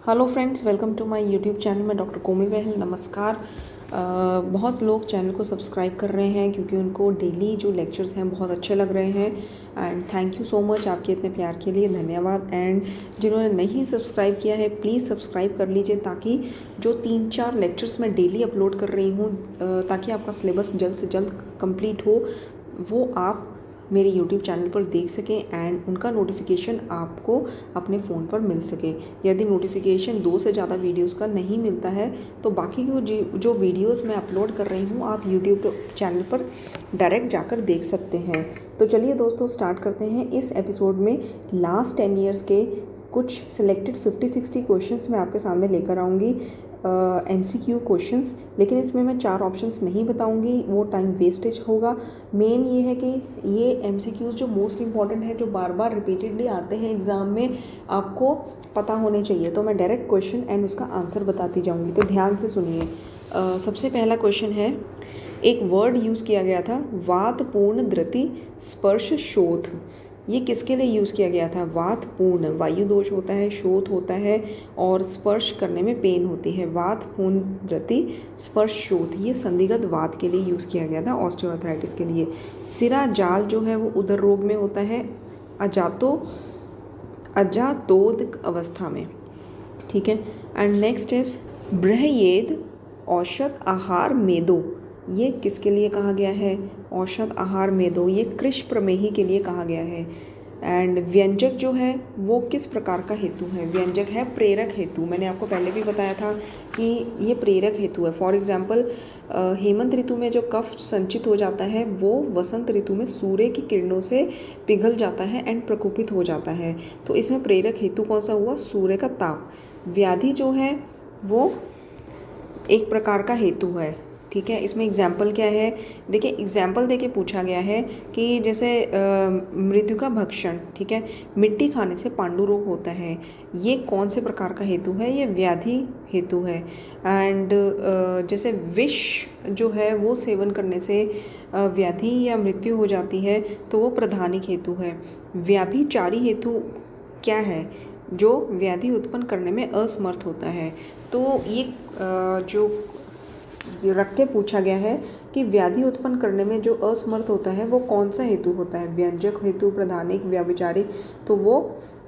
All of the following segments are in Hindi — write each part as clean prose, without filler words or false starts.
Hello friends, welcome to my YouTube channel. मैं डॉक्टर कोमल बहल। नमस्कार। बहुत लोग चैनल को सब्सक्राइब कर रहे हैं क्योंकि उनको डेली जो लेक्चर्स हैं बहुत अच्छे लग रहे हैं। And thank you so much, आपके इतने प्यार के लिए धन्यवाद। एंड जिन्होंने नहीं सब्सक्राइब किया है प्लीज़ सब्सक्राइब कर लीजिए, ताकि जो 3-4 लेक्चर्स मैं डेली अपलोड कर रही हूँ ताकि आपका सिलेबस जल्द से जल्द कंप्लीट हो, वो आप मेरे YouTube चैनल पर देख सकें एंड उनका नोटिफिकेशन आपको अपने फ़ोन पर मिल सके। यदि नोटिफिकेशन 2 से ज़्यादा वीडियोस का नहीं मिलता है तो बाकी जो वीडियोस मैं अपलोड कर रही हूँ आप YouTube चैनल पर डायरेक्ट जाकर देख सकते हैं। तो चलिए दोस्तों, स्टार्ट करते हैं। इस एपिसोड में लास्ट 10 ईयर्स के कुछ सिलेक्टेड 50-60 क्वेश्चंस मैं आपके सामने लेकर आऊँगी, MCQ क्वेश्चंस। लेकिन इसमें मैं 4 ऑप्शंस नहीं बताऊंगी, वो टाइम वेस्टेज होगा। मेन ये है कि ये MCQs जो मोस्ट इंपॉर्टेंट है, जो बार बार रिपीटेडली आते हैं एग्ज़ाम में, आपको पता होने चाहिए। तो मैं डायरेक्ट क्वेश्चन एंड उसका आंसर बताती जाऊंगी, तो ध्यान से सुनिए। सबसे पहला क्वेश्चन है, एक वर्ड यूज़ किया गया था, वातपूर्ण धृति स्पर्श शोथ। ये किसके लिए यूज़ किया गया था? वातपूर्ण, वायु दोष होता है, शोथ होता है और स्पर्श करने में पेन होती है। वातपूर्ण धृति स्पर्श शोथ, ये संधिगत वात के लिए यूज़ किया गया था, ऑस्टियोआर्थराइटिस के लिए। सिरा जाल जो है वो उदर रोग में होता है, अजातोद अवस्था में। ठीक है। एंड नेक्स्ट इज ब्रह्येद औषध आहार मेदो। ये किसके लिए कहा गया है? औषध आहार मेदो, ये कृश प्रमेही के लिए कहा गया है। एंड व्यंजक जो है वो किस प्रकार का हेतु है? व्यंजक है प्रेरक हेतु। मैंने आपको पहले भी बताया था कि ये प्रेरक हेतु है। फॉर एग्जाम्पल, हेमंत ऋतु में जो कफ संचित हो जाता है वो वसंत ऋतु में सूर्य की किरणों से पिघल जाता है एंड प्रकोपित हो जाता है। तो इसमें प्रेरक हेतु कौन सा हुआ? सूर्य का ताप। व्याधि जो है वो एक प्रकार का हेतु है। ठीक है। इसमें एग्जाम्पल क्या है? देखिए, एग्जाम्पल देके पूछा गया है कि जैसे मृत्यु का भक्षण, ठीक है, मिट्टी खाने से पांडु रोग होता है, ये कौन से प्रकार का हेतु है? ये व्याधि हेतु है। एंड जैसे विष जो है वो सेवन करने से व्याधि या मृत्यु हो जाती है, तो वो प्रधानिक हेतु है। व्याभिचारी हेतु क्या है? जो व्याधि उत्पन्न करने में असमर्थ होता है। तो ये जो रख के पूछा गया है कि व्याधि उत्पन्न करने में जो असमर्थ होता है वो कौन सा हेतु होता है? व्यंजक हेतु, प्रधानिक, व्याभिचारिक, तो वो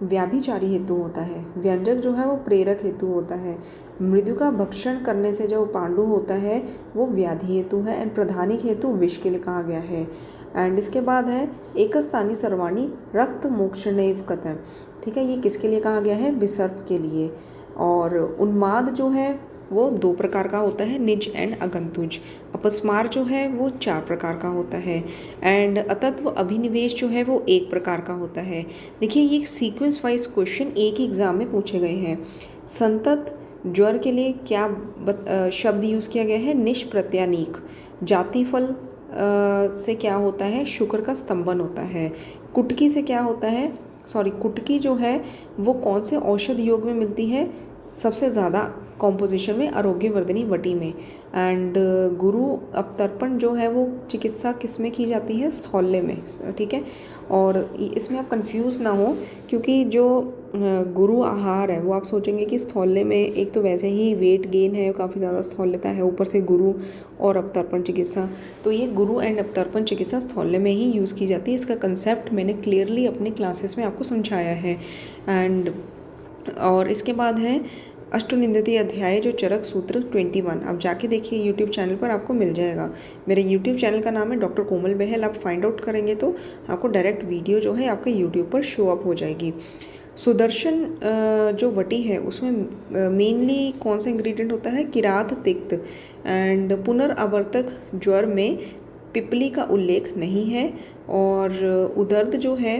व्याभिचारी हेतु होता है। व्यंजक जो है वो प्रेरक हेतु होता है। मृत्यु का भक्षण करने से जो पांडु होता है वो व्याधि हेतु है। एंड प्रधानिक हेतु विष के लिए कहा गया है। एंड इसके बाद है एकस्थानी सर्वाणी रक्त मोक्षणेव कथन। ठीक है, ये किसके लिए कहा गया है? विसर्प के लिए। और उन्माद जो है वो 2 प्रकार का होता है, निज एंड अगंतुज। अपस्मार जो है वो 4 प्रकार का होता है। एंड अतत्व अभिनिवेश जो है वो 1 प्रकार का होता है। देखिए, ये सीक्वेंस वाइज क्वेश्चन एक ही एग्जाम में पूछे गए हैं। संतत ज्वर के लिए क्या शब्द यूज़ किया गया है? निष्प्रत्यानीक। जातिफल से क्या होता है? शुक्र का स्तंभन होता है। कुटकी से क्या होता है? कुटकी जो है वो कौन से औषध योग में मिलती है? सबसे ज़्यादा कॉम्पोजिशन में आरोग्यवर्धिनी वटी में। एंड गुरु अपतर्पण जो है वो चिकित्सा किस में की जाती है? स्थौल्य में। ठीक है। और इसमें आप कंफ्यूज ना हो, क्योंकि जो गुरु आहार है वो आप सोचेंगे कि स्थौल्य में एक तो वैसे ही वेट गेन है, काफ़ी ज़्यादा स्थौल्यता है, ऊपर से गुरु और अपतर्पण चिकित्सा, तो ये गुरु एंड अपतर्पण चिकित्सा स्थौल्य में ही यूज़ की जाती है। इसका कंसेप्ट मैंने क्लियरली अपने क्लासेस में आपको समझाया है। एंड और इसके बाद है अष्टनिंदित अध्याय, जो चरक सूत्र 21। अब जाके देखिए YouTube चैनल पर आपको मिल जाएगा। मेरे YouTube चैनल का नाम है डॉक्टर कोमल बहल। आप फाइंड आउट करेंगे तो आपको डायरेक्ट वीडियो जो है आपके YouTube पर शो अप हो जाएगी। सुदर्शन जो वटी है उसमें मेनली कौन सा इंग्रेडिएंट होता है? किरात तिक्त। एंड पुनर्आवर्तक ज्वर में पिपली का उल्लेख नहीं है। और उदर्द जो है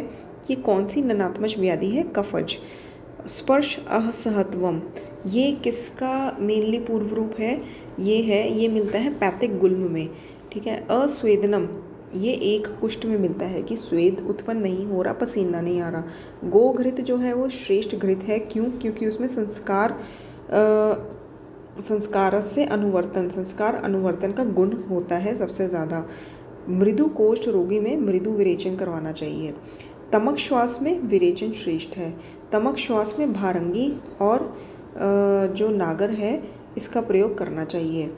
ये कौन सी ननात्मक व्याधि है? कफज। स्पर्श असहत्वम, ये किसका मेनली पूर्व रूप है? ये मिलता है पैथिक गुल्म में। ठीक है। अस्वेदनम, ये एक कुष्ठ में मिलता है कि स्वेद उत्पन्न नहीं हो रहा, पसीना नहीं आ रहा। गोघृत जो है वो श्रेष्ठ घृत है। क्यों? क्योंकि उसमें संस्कार अनुवर्तन का गुण होता है सबसे ज़्यादा। मृदु कोष्ठ रोगी में मृदु विरेचन करवाना चाहिए। तमक श्वास में विरेचन श्रेष्ठ है। तमक श्वास में भारंगी और जो नागर है इसका प्रयोग करना चाहिए।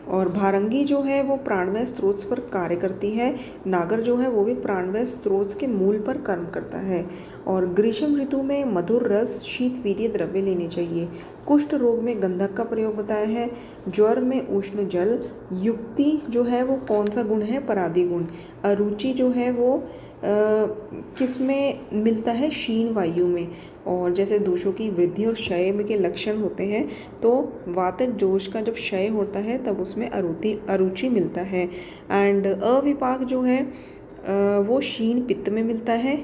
और भारंगी जो है वो प्राणवायु स्रोत पर कार्य करती है, नागर जो है वो भी प्राणवायु स्रोत के मूल पर कर्म करता है। और ग्रीष्म ऋतु में मधुर रस शीत वीर्य द्रव्य लेने चाहिए। कुष्ठ रोग में गंधक का प्रयोग बताया है। ज्वर में उष्ण जल। युक्ति जो है वो कौन सा गुण है? परादी गुण। अरुचि जो है वो किस में मिलता है? क्षीण वायु में। और जैसे दोषों की वृद्धि और क्षय के लक्षण होते हैं, तो वातक दोष का जब क्षय होता है तब उसमें अरुचि मिलता है। एंड अविपाक जो है वो क्षीण पित्त में मिलता है।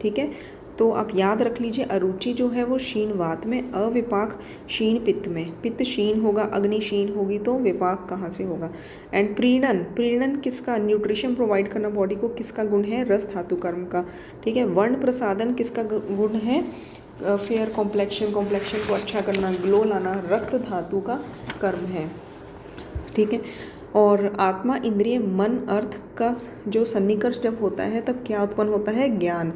ठीक है, तो आप याद रख लीजिए, अरुचि जो है वो क्षीण वात में, अविपाक क्षीण पित्त में। पित्त क्षीण होगा, अग्नि क्षीण होगी, तो विपाक कहाँ से होगा? एंड प्रीणन, प्रीणन किसका? न्यूट्रिशन प्रोवाइड करना बॉडी को, किसका गुण है? रस धातु कर्म का। ठीक है, वर्ण प्रसादन किसका गुण है? फेयर कॉम्प्लेक्शन, कॉम्प्लेक्शन को अच्छा करना, ग्लो लाना, रक्त धातु का कर्म है। ठीक है, और आत्मा इंद्रिय मन अर्थ का जो सन्निकर्ष जब होता है तब क्या उत्पन्न होता है? ज्ञान।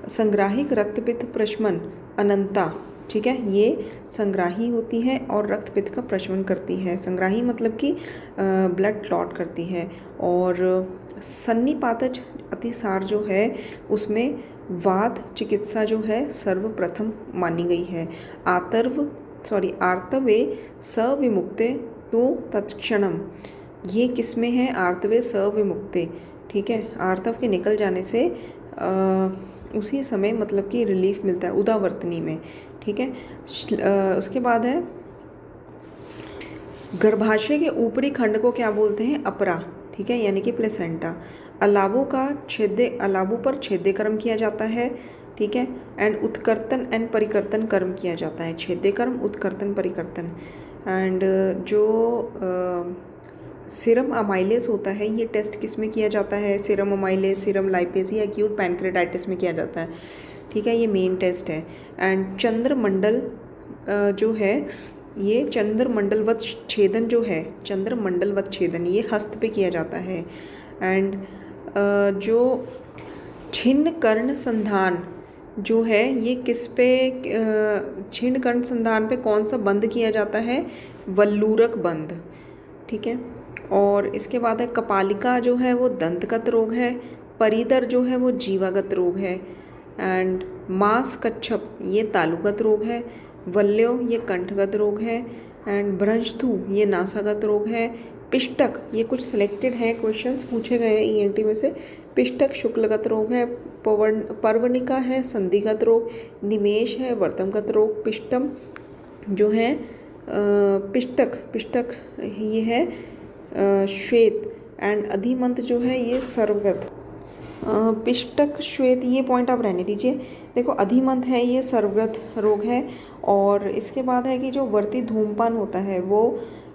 संग्राहिक रक्तपित्त प्रशमन अनंता। ठीक है, ये संग्राही होती है और रक्तपित्त का प्रशमन करती है। संग्राही मतलब कि ब्लड क्लॉट करती है। और सन्निपातज अतिसार जो है उसमें वात चिकित्सा जो है सर्वप्रथम मानी गई है। आर्तवे सविमुक्ते तो तत्क्षणम, ये किसमें है? आर्तवे सविमुक्ते। ठीक है, आर्तव के निकल जाने से उसी समय मतलब कि रिलीफ मिलता है, उदावर्तनी में। ठीक है, उसके बाद है गर्भाशय के ऊपरी खंड को क्या बोलते हैं? अपरा। ठीक है, यानी कि प्लेसेंटा। अलावों पर छेद्य कर्म किया जाता है। ठीक है, एंड उत्कर्तन एंड परिकर्तन कर्म किया जाता है। छेद्य कर्म, उत्कर्तन, परिकर्तन। एंड जो सीरम अमाइलेस होता है, ये टेस्ट किस में किया जाता है? सीरम अमाइलेस, सीरम लाइपेज या एक्यूट पैनक्रेटाइटिस में किया जाता है। ठीक है, ये मेन टेस्ट है। एंड चंद्रमंडल जो है, ये चंद्रमंडलवत छेदन जो है, चंद्रमंडलवत छेदन ये हस्त पे किया जाता है। एंड जो छिन्न कर्ण संधान जो है ये किस पे, छिन्न कर्ण संधान पे कौन सा बंद किया जाता है? वल्लूरक बंद। ठीक है, और इसके बाद है कपालिका जो है वो दंतगत रोग है। परिदर जो है वो जीवागत रोग है। एंड मांस कच्छप ये तालुगत रोग है। वल्यो ये कंठगत रोग है। एंड भ्रंशथु ये नासागत रोग है। पिष्टक ये कुछ सिलेक्टेड हैं, क्वेश्चंस पूछे गए हैं ईएनटी में से। पिष्टक शुक्लगत रोग है। पर्वणिका है संधिगत रोग। निमेष है वर्तमगत रोग। पिष्टम जो है पिष्टक ये है श्वेत। एंड अधिमंत जो है ये सर्वगत। पिष्टक श्वेत ये पॉइंट आप रहने दीजिए। देखो, अधिमंत है ये सर्वगत रोग है। और इसके बाद है कि जो वर्ती धूमपान होता है वो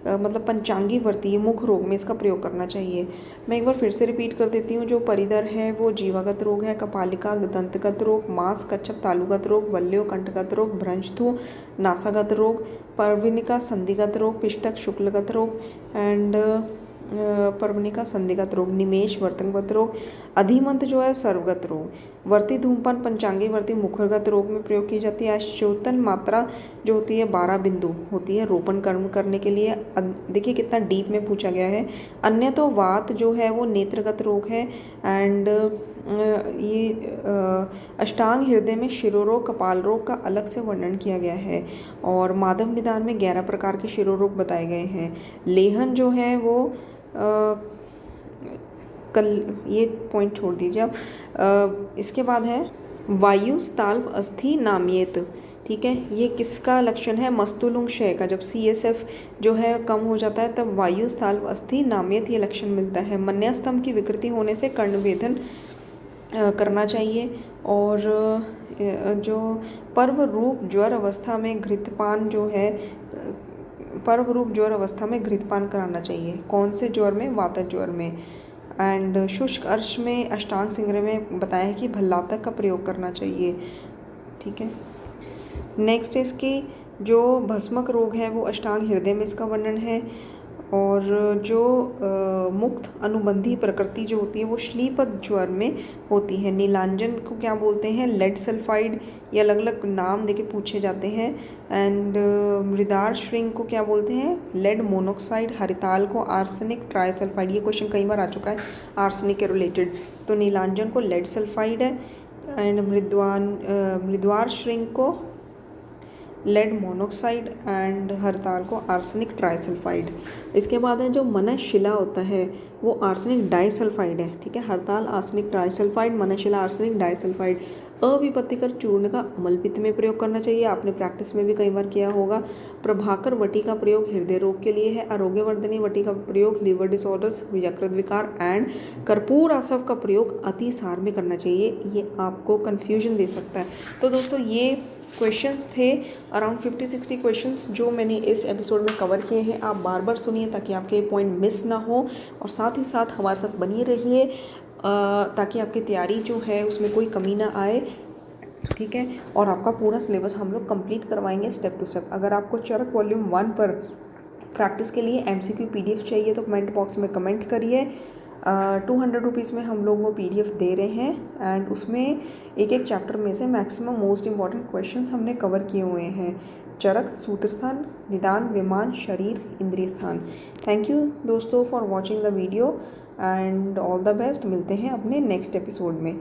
मतलब पंचांगी वर्ती मुख रोग में इसका प्रयोग करना चाहिए। मैं एक बार फिर से रिपीट कर देती हूँ। जो परिदर है वो जीवागत रोग है। कपालिका दंतगत रोग। मांस कच्छप तालुगत रोग। वल्यो कंठगत रोग। भ्रंशथु नासागत रोग। पर्वणिका संधिगत रोग। पिष्टक शुक्लगत रोग। एंड पर्वणिका संधिगत रोग। निमेष वर्तनगत रोग। अधिमंत जो है सर्वगत रोग। वर्ती धूमपान पंचांगी वर्ती मुखगत रोग में प्रयोग की जाती है। श्योतन मात्रा जो होती है 12 बिंदु होती है रोपण कर्म करने के लिए। देखिए कितना डीप में पूछा गया है। अन्य तो वात जो है वो नेत्रगत रोग है। एंड ये अष्टांग हृदय में शिरोरोग कपाल रोग का अलग से वर्णन किया गया है। और माधव निदान में 11 प्रकार के शिरोरोग बताए गए हैं। लेहन जो है वो ये पॉइंट छोड़ दीजिए आप। इसके बाद है वायु स्थाल्व अस्थि नाम्येत। ठीक है, ये किसका लक्षण है? मस्तुलुंग क्षय का। जब CSF जो है कम हो जाता है तब वायु स्थाल्व अस्थि नाम्येत ये लक्षण मिलता है। मन्यास्तंभ की विकृति होने से कर्णवेधन करना चाहिए। और जो पर्व रूप ज्वर अवस्था में घृतपान जो है, पर्व रूप ज्वर अवस्था में घृतपान कराना चाहिए। कौन से ज्वर में? वातज ज्वर में। एंड शुष्क अर्श में अष्टांग सिंग्र में बताया है कि भल्लातक का प्रयोग करना चाहिए। ठीक है, नेक्स्ट इसकी जो भस्मक रोग है वो अष्टांग हृदय में इसका वर्णन है। और जो मुक्त अनुबंधी प्रकृति जो होती है वो श्लीपद ज्वर में होती है। नीलांजन को क्या बोलते हैं? Lead sulphide. ये अलग अलग नाम देके पूछे जाते हैं। एंड मृदार श्रृंग को क्या बोलते हैं? Lead monoxide. हरिताल को आर्सेनिक ट्राइसल्फाइड। ये क्वेश्चन कई बार आ चुका है आर्सेनिक के रिलेटेड। तो नीलांजन को लेड सल्फाइड है एंड मृद्वार श्रृंग को लेड मोनोक्साइड एंड हरताल को आर्सेनिक ट्राइसल्फाइड। इसके बाद है जो मनशिला होता है वो आर्सेनिक डाइसल्फाइड है। ठीक है, हरताल आर्सेनिक ट्राइसल्फाइड, मनशिला आर्सेनिक डाइसल्फाइड। अविपत्तिकर चूर्ण का अमलपित्त में प्रयोग करना चाहिए, आपने प्रैक्टिस में भी कई बार किया होगा। प्रभाकर वटी का प्रयोग हृदय रोग के लिए है। आरोग्यवर्धनी वटी का प्रयोग लिवर डिसऑर्डर्स, यकृत विकार एंड कर्पूर आसव का प्रयोग अतिसार में करना चाहिए। ये आपको कन्फ्यूजन दे सकता है। तो दोस्तों ये क्वेश्चंस थे अराउंड 50-60 क्वेश्चंस जो मैंने इस एपिसोड में कवर किए हैं। आप बार बार सुनिए ताकि आपके पॉइंट मिस ना हो, और साथ ही साथ हमारे साथ बनी रहिए ताकि आपकी तैयारी जो है उसमें कोई कमी ना आए। ठीक है, और आपका पूरा सिलेबस हम लोग कंप्लीट करवाएंगे स्टेप टू स्टेप। अगर आपको चरक वॉल्यूम 1 पर प्रैक्टिस के लिए MCQ PDF चाहिए तो कमेंट बॉक्स में कमेंट करिए। 200 रुपीज़ में हम लोग वो PDF दे रहे हैं एंड उसमें एक एक चैप्टर में से मैक्सिमम मोस्ट इंपॉर्टेंट क्वेश्चंस हमने कवर किए हुए हैं। चरक, सूत्रस्थान, निदान, विमान, शरीर, इंद्रिय स्थान। थैंक यू दोस्तों for watching the video and all the best. मिलते हैं अपने नेक्स्ट एपिसोड में।